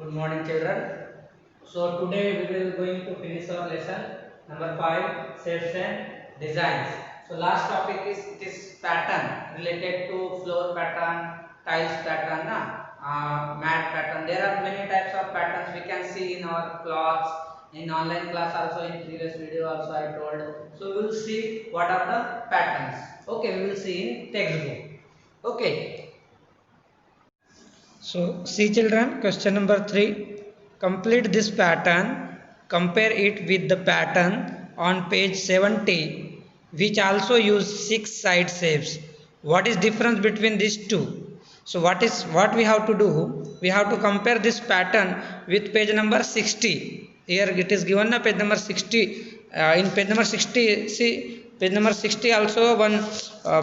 Good morning, children. So today we will going to finish our lesson number 5, shapes and designs. So last topic is this pattern related to floor pattern, tiles pattern, mat pattern. There are many types of patterns we can see in our clothes, in online class also, in previous video also I told. So we will see what are the patterns. Okay, we will see in textbook. Okay. So, see children, question number 3. Complete this pattern. Compare it with the pattern on page 70, which also use 6 side shapes. What is difference between these two? So, what we have to do? We have to compare this pattern with page number 60. Here it is given na page number 60. In page number 60, see page number 60 also one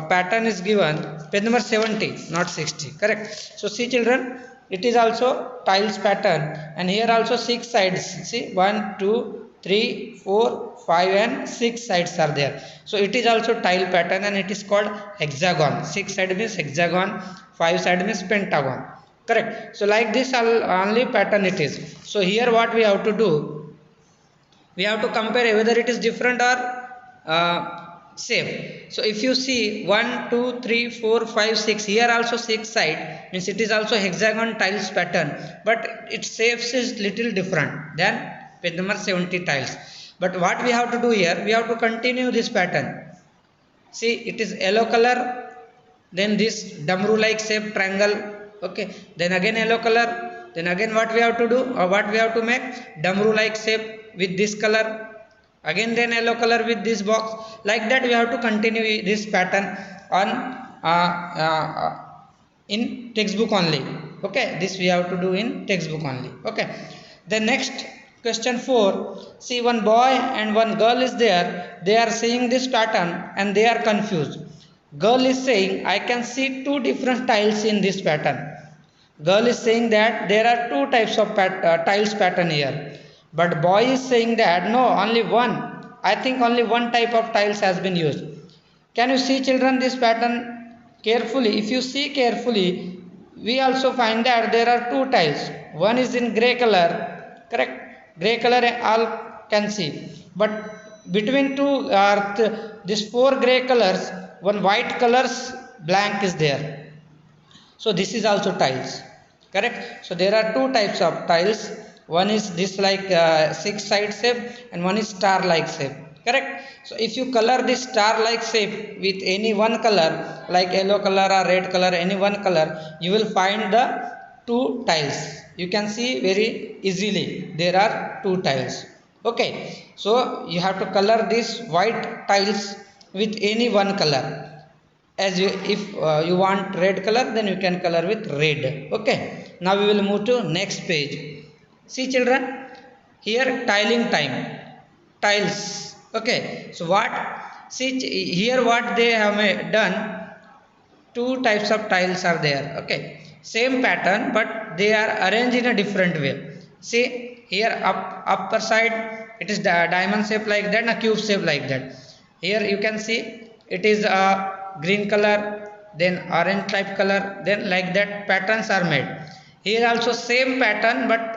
pattern is given. Page number 70, not 60. Correct. So see children, it is also tiles pattern, and here also 6 sides. See 1, 2, 3, 4, 5 and 6 sides are there. So it is also tile pattern and it is called hexagon. 6 side means hexagon, 5 side means pentagon. Correct. So like this only pattern it is. So here what we have to do, we have to compare whether it is different or same. So if you see 1, 2, 3, 4, 5, 6, here also 6 side means it is also hexagon tiles pattern, but its shapes is little different than page number 70 tiles. But what we have to do here, we have to continue this pattern. See, it is yellow color, then this damru like shape triangle, okay, then again yellow color, then again what we have to do, or what we have to make, damru like shape with this color, again then yellow color with this box. Like that we have to continue this pattern on uh, uh, in textbook only. Okay, this we have to do in textbook only. Okay, the next question 4. See, one boy and one girl is there. They are seeing this pattern and they are confused. Girl is saying, I can see two different tiles in this pattern. Girl is saying that there are two types of tiles pattern here, but boy is saying that no, only one. I think only one type of tiles has been used. Can you see children this pattern carefully? If you see carefully, we also find that there are two tiles. One is in grey color, correct? Grey color all can see. But between two are these four grey colors, one white colors blank is there. So this is also tiles, correct? So there are two types of tiles. One is this like 6 side shape and one is star like shape, correct? So if you color this star like shape with any one color like yellow color or red color, any one color, you will find the two tiles. You can see very easily there are two tiles. Okay, so you have to color this white tiles with any one color. As you, if you want red color, then you can color with red. Okay, now we will move to next page. See children, here tiling time, tiles. Okay, so what, see here what they have done, two types of tiles are there. Okay, same pattern but they are arranged in a different way. See here, upper side it is the diamond shape like that, a cube shape like that. Here you can see it is a green color, then orange type color, then like that patterns are made. Here also same pattern but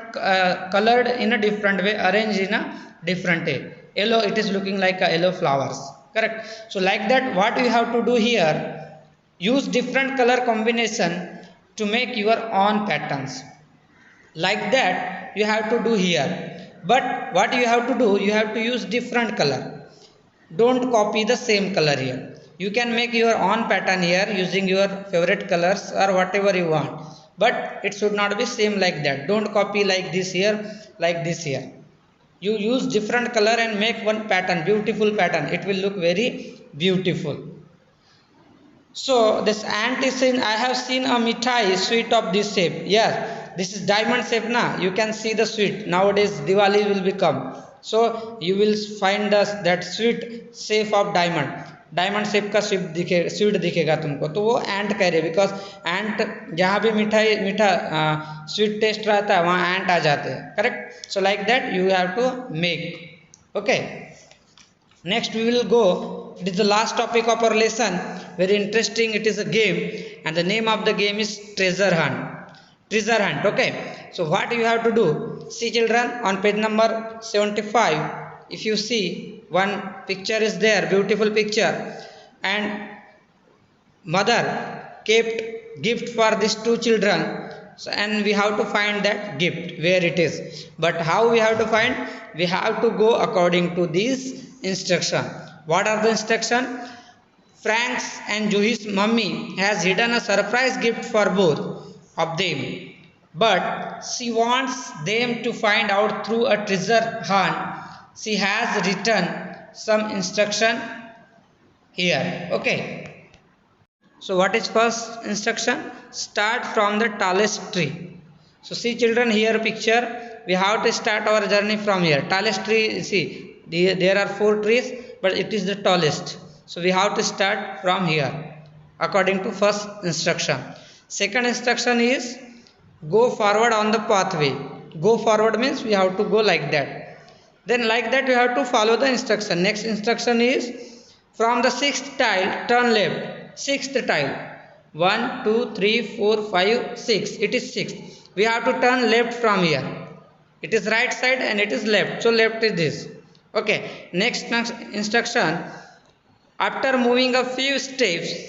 colored in a different way, arranged in a different way. Yellow, it is looking like a yellow flowers, correct? So like that what you have to do here, use different color combination to make your own patterns. Like that you have to do here. But what you have to do, you have to use different color. Don't copy the same color here. You can make your own pattern here using your favorite colors or whatever you want, but it should not be same like that. Don't copy like this here, like this here. You use different color and make one pattern, beautiful pattern. It will look very beautiful. So this ant is saying, I have seen a mithai sweet of this shape. Yes, this is diamond shape na. You can see the sweet. Nowadays Diwali will become. So you will find that sweet shape of diamond. Diamond shape का sweet दिखेगा तुमको, तो वो एंट कह रहे, because एंट जहाँ भी मिठाई मीठा स्वीट टेस्ट रहता है वहाँ एंट आ जाते हैं, correct? So like that you have to make. Okay, next we will go, it is the last topic of our lesson, very interesting. It is a game and the name of the game is treasure hunt. treasure hunt. Okay, so what you have to do, see children, on page number 75, if you see, one picture is there, beautiful picture, and mother kept gift for these two children. So, and we have to find that gift where it is. But how we have to find? We have to go according to this instruction. What are the instruction? Frank's and Juhi's mummy has hidden a surprise gift for both of them, but she wants them to find out through a treasure hunt. She has written some instruction here. Okay, so what is first instruction? Start from the tallest tree. So see children, here picture, we have to start our journey from here. Tallest tree, see there are 4 trees, but it is the tallest. So we have to start from here according to first instruction. Second instruction is go forward on the pathway. Go forward means we have to go like that. Then like that we have to follow the instruction. Next instruction is from the 6th tile turn left. 6th tile, 1 2 3 4 5 6, it is 6. We have to turn left from here. It is right side and it is left, so left is this. Okay, next instruction, after moving a few steps,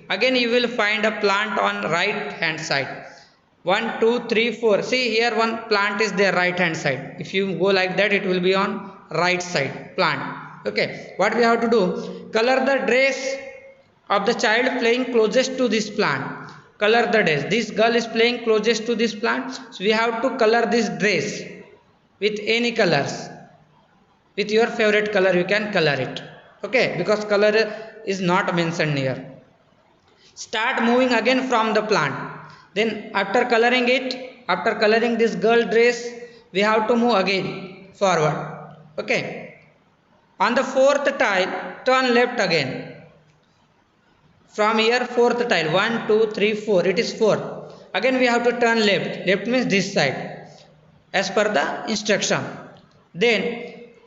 again you will find a plant on right hand side. 1 2 3 4, see here one plant is there right hand side. If you go like that, it will be on right side plant. Okay, what we have to do, color the dress of the child playing closest to this plant. Color the dress, this girl is playing closest to this plant, so we have to color this dress with any colors. With your favorite color you can color it. Okay, because color is not mentioned here. Start moving again from the plant. Then after coloring this girl dress, we have to move again forward. Okay, on the 4th tile turn left again. From here 4th tile, 1 2 3 4, it is 4. Again we have to turn left. Left means this side as per the instruction. Then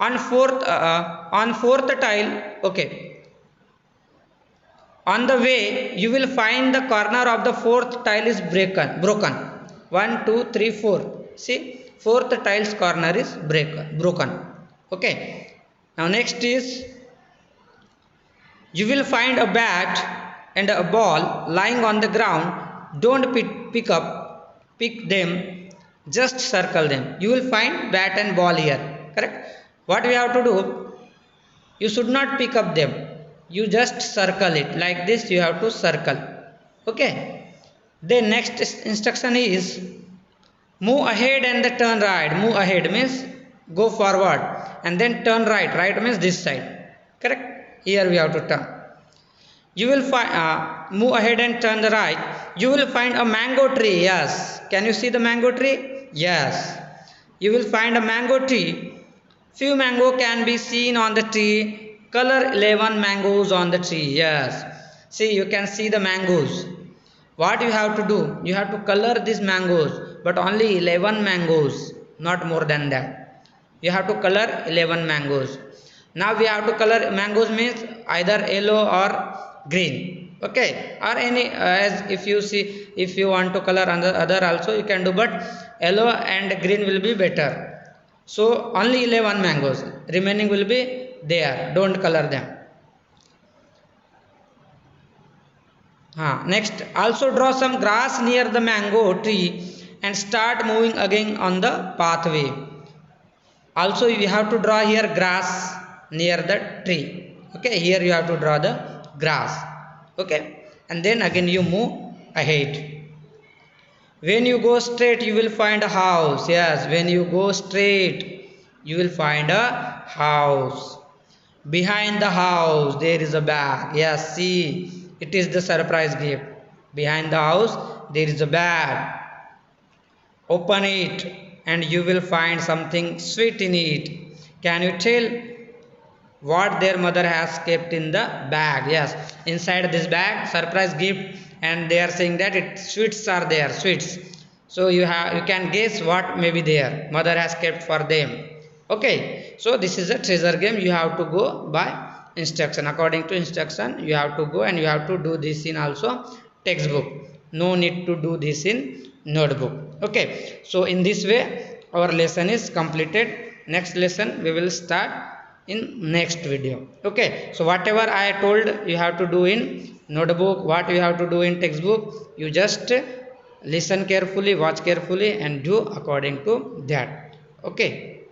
on 4th tile, okay, on the way you will find the corner of the 4th tile is broken. 1 2 3 4, see 4th tile's corner is broken. Okay, now next is you will find a bat and a ball lying on the ground. Don't pick them, just circle them. You will find bat and ball here, correct? What we have to do, you should not pick up them, you just circle it like this. You have to circle. Okay, then next instruction is move ahead and then turn right. Move ahead means go forward and then turn right. Right means this side, correct? Here we have to turn. You will find move ahead and turn the right. You will find a mango tree. Yes, can you see the mango tree? Yes, you will find a mango tree. Few mango can be seen on the tree. Color 11 mangoes on the tree. Yes, see you can see the mangoes. What you have to do, you have to color these mangoes, but only 11 mangoes, not more than that. You have to color 11 mangoes. Now we have to color mangoes means either yellow or green. Okay, or any as if you see, if you want to color other also you can do, but yellow and green will be better. So only 11 mangoes, remaining will be there, don't color them. Next, also draw some grass near the mango tree and start moving again on the pathway. Also you have to draw here grass near the tree. Okay, here you have to draw the grass. Okay, and then again you move ahead. When you go straight you will find a house. Yes, when you go straight you will find a house. Behind the house there is a bag. Yes, see, it is the surprise gift. Behind the house there is a bag. Open it and you will find something sweet in it. Can you tell what their mother has kept in the bag? Yes, inside this bag surprise gift, and they are saying that sweets are there, sweets. So you can guess what may be there, mother has kept for them. Okay, so this is a treasure game. You have to go by instruction. According to instruction you have to go, and you have to do this in also textbook. no need to do this in notebook. Okay, so in this way our lesson is completed. Next lesson we will start in next video. Okay, so whatever I told you have to do in notebook, what you have to do in textbook, you just listen carefully, watch carefully and do according to that. Okay.